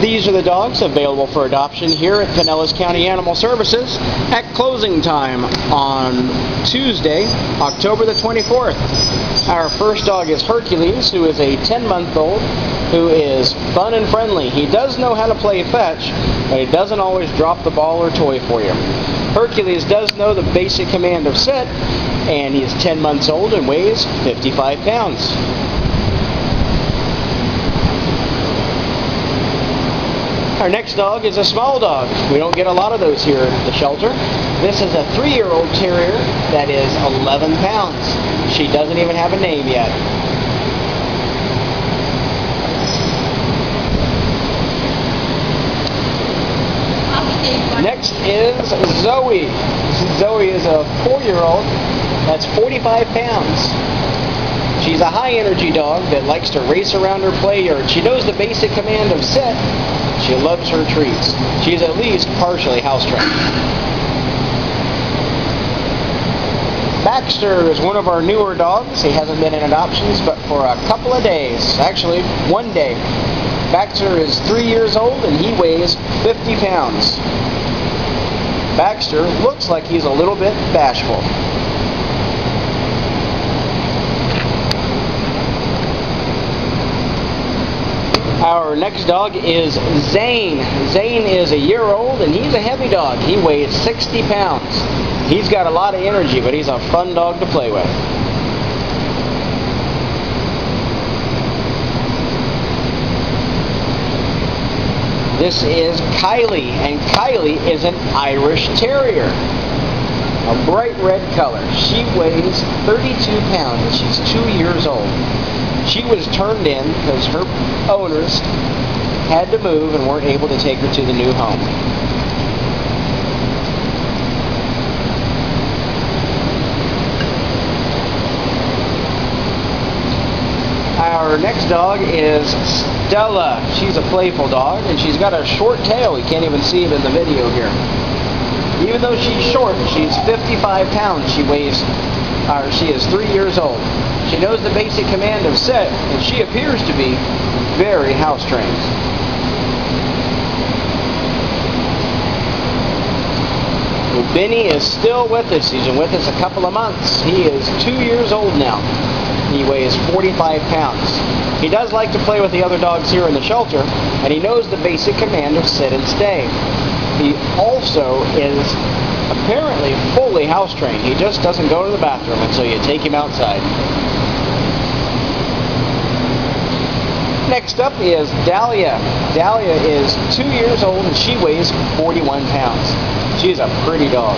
These are the dogs available for adoption here at Pinellas County Animal Services at closing time on Tuesday, October the 24th. Our first dog is Hercules, who is a 10-month-old, who is fun and friendly. He does know how to play fetch, but he doesn't always drop the ball or toy for you. Hercules does know the basic command of sit, and he's 10 months old and weighs 55 pounds. Our next dog is a small dog. We don't get a lot of those here at the shelter. This is a 3-year-old terrier that is 11 pounds. She doesn't even have a name yet. Next is Zoe. Zoe is a 4-year-old that's 45 pounds. She's a high-energy dog that likes to race around her play yard. She knows the basic command of sit. She loves her treats. She's at least partially house-trained. Baxter is one of our newer dogs. He hasn't been in adoptions but for a couple of days. Actually, one day. Baxter is 3 years old and he weighs 50 pounds. Baxter looks like he's a little bit bashful. Our next dog is Zane. Zane is a year old and he's a heavy dog. He weighs 60 pounds. He's got a lot of energy, but he's a fun dog to play with. This is Kylie, and Kylie is an Irish Terrier. A bright red color. She weighs 32 pounds and she's 2 years old. She was turned in because her owners had to move and weren't able to take her to the new home. Our next dog is Stella. She's a playful dog and she's got a short tail. You can't even see it in the video here. Even though she's short, she's 55 pounds. She is 3 years old. She knows the basic command of sit, and she appears to be very house-trained. Well, Benny is still with us. He's been with us a couple of months. He is 2 years old now. He weighs 45 pounds. He does like to play with the other dogs here in the shelter, and he knows the basic command of sit and stay. He also is apparently fully house-trained. He just doesn't go to the bathroom until you take him outside. Next up is Dahlia. Dahlia is 2 years old and she weighs 41 pounds. She's a pretty dog.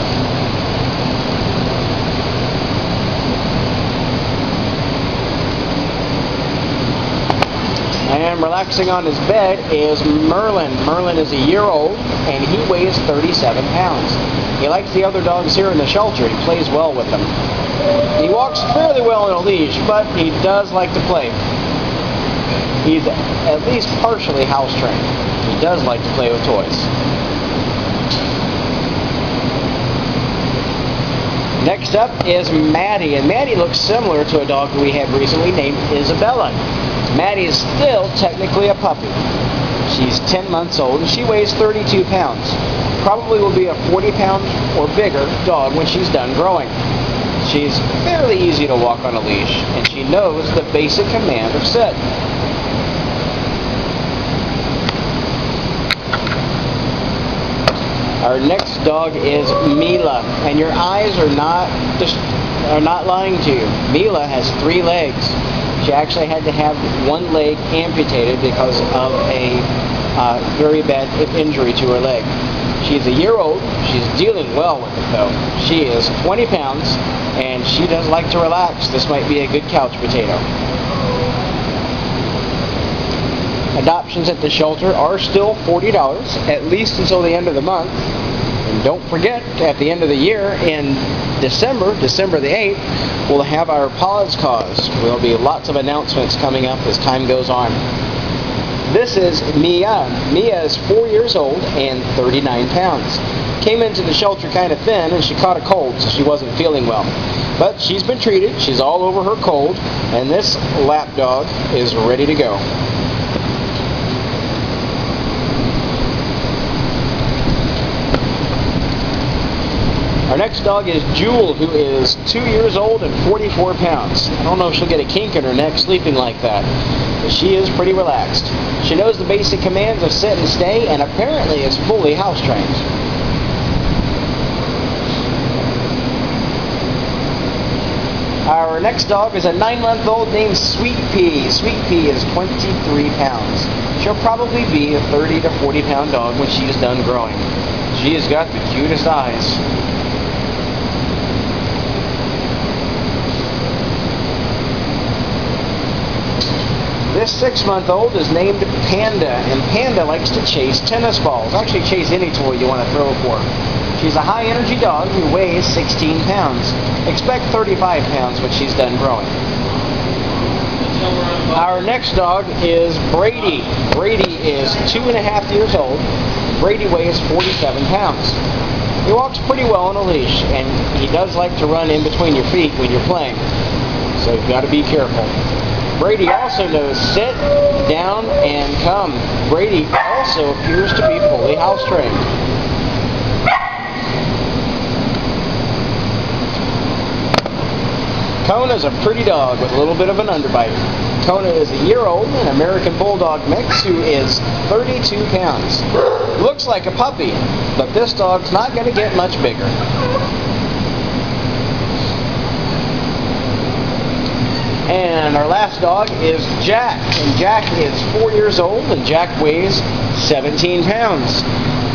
And relaxing on his bed is Merlin. Merlin is a year old and he weighs 37 pounds. He likes the other dogs here in the shelter. He plays well with them. He walks fairly well in a leash, but he does like to play. He's at least partially house-trained. He does like to play with toys. Next up is Maddie, and Maddie looks similar to a dog we had recently named Isabella. Maddie is still technically a puppy. She's 10 months old and she weighs 32 pounds. Probably will be a 40-pound or bigger dog when she's done growing. She's fairly easy to walk on a leash, and she knows the basic command of sit. Our next dog is Mila, and your eyes are not lying to you. Mila has 3 legs. She actually had to have one leg amputated because of a very bad injury to her leg. She's a year old. She's dealing well with it, though. She is 20 pounds, and she does like to relax. This might be a good couch potato. Adoptions at the shelter are still $40, at least until the end of the month. And don't forget, at the end of the year, in December the 8th, we'll have our Paws Cause. There'll be lots of announcements coming up as time goes on. This is Mia. Mia is 4 years old and 39 pounds. Came into the shelter kind of thin, and she caught a cold, so she wasn't feeling well. But she's been treated. She's all over her cold, and this lap dog is ready to go. next dog is Jewel, who is 2 years old and 44 pounds. I don't know if she'll get a kink in her neck sleeping like that, but she is pretty relaxed. She knows the basic commands of sit and stay, and apparently is fully house trained. Our next dog is a 9-month-old named Sweet Pea. Sweet Pea is 23 pounds. She'll probably be a 30 to 40 pound dog when she is done growing. She has got the cutest eyes. This 6-month-old is named Panda, and Panda likes to chase tennis balls. Actually chase any toy you want to throw for. She's a high-energy dog who weighs 16 pounds. Expect 35 pounds when she's done growing. Our next dog is Brady. Brady is 2.5 years old. Brady weighs 47 pounds. He walks pretty well on a leash, and he does like to run in between your feet when you're playing. So you've got to be careful. Brady also knows sit, down, and come. Brady also appears to be fully house trained. Kona is a pretty dog with a little bit of an underbite. Kona is a year-old, an American Bulldog mix who is 32 pounds. Looks like a puppy, but this dog's not going to get much bigger. And our last dog is Jack, and Jack is 4 years old, and Jack weighs 17 pounds.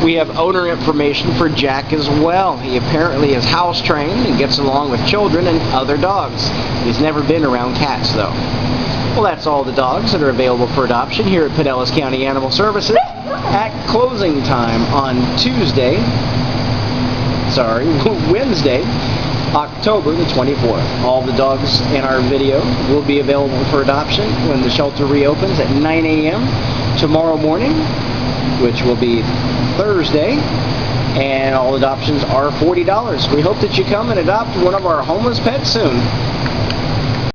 We have owner information for Jack as well. He apparently is house trained and gets along with children and other dogs. He's never been around cats though. Well, that's all the dogs that are available for adoption here at Pinellas County Animal Services at closing time on Wednesday, October the 24th. All the dogs in our video will be available for adoption when the shelter reopens at 9 a.m. tomorrow morning, which will be Thursday, and all adoptions are $40. We hope that you come and adopt one of our homeless pets soon.